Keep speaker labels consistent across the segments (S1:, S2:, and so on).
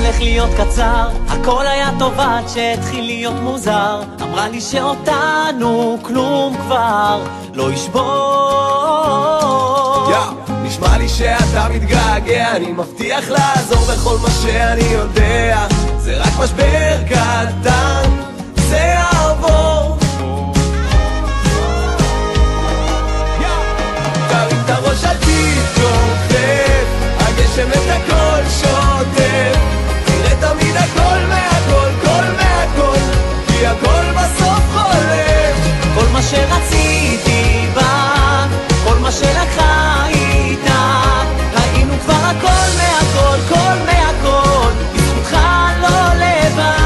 S1: הולך להיות קצר, הכל היה טוב עד שהתחיל להיות מוזר. אמרה לי שאותנו כלום כבר לא ישבור.
S2: נשמע לי שאתה מתגעגע, אני מבטיח לעזור בכל מה שאני יודע. זה רק משבר קטן, זה יעבור. תרים את הראש אל תתכופף, הגשם את הכל שוטף. תראה תמיד הכל מהכל, כל מהכל, כי הכל בסוף חולף.
S1: כל מה שרציתי בה, כל מה שלקחה איתה, ראינו כבר הכל מהכל, כל מהכל, בזכותך לא לבד.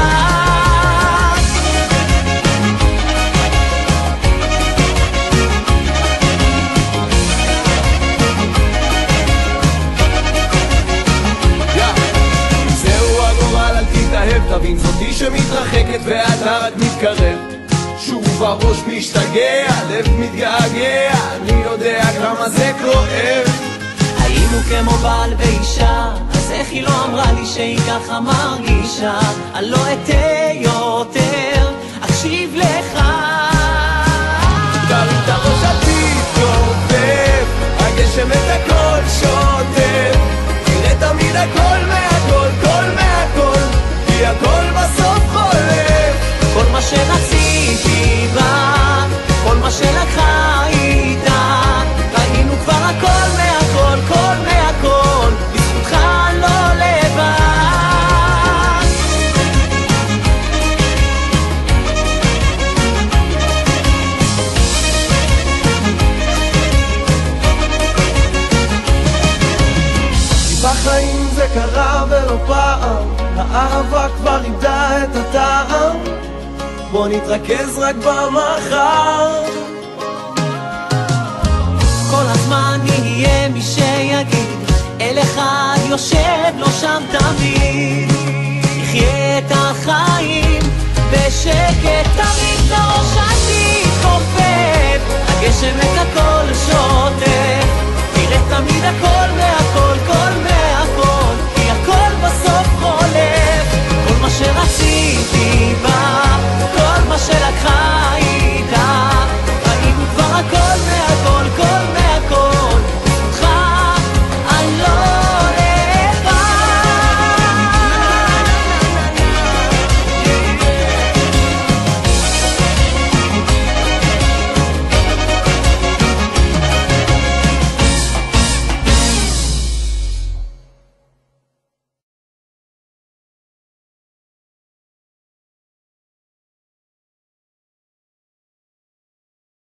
S2: תבין זאתי שמתרחקת ואתה רק מתקרב. שוב הראש משתגע, לב מתגעגע, אני יודע כמה זה כואב.
S1: היינו כמו בעל ואישה, אז איך היא לא אמרה לי שהיא ככה מרגישה? אני לא אתן יותר, אקשיב לך.
S2: תרים את הראש אל תתכופף, הגשם את הכל שוטף. תראה תמיד הכל מהכל, כל מהכל, כי הכל בסוף חולף.
S1: כל מה שרציתי בה, כל מה שלקחה איתה, ראינו כבר הכל מהכל, כל מהכל, בזכותך לא לבד.
S2: כי בחיים זה קרה ולא פעם, האהבה כבר איבדה את הטעם. בוא נתרכז רק במחר.
S1: כל הזמן יהיה מי שיגיד, אל אחד יושב לו שם תמיד. יחיה את החיים בשקט, תמיד לראש אל תתכופף.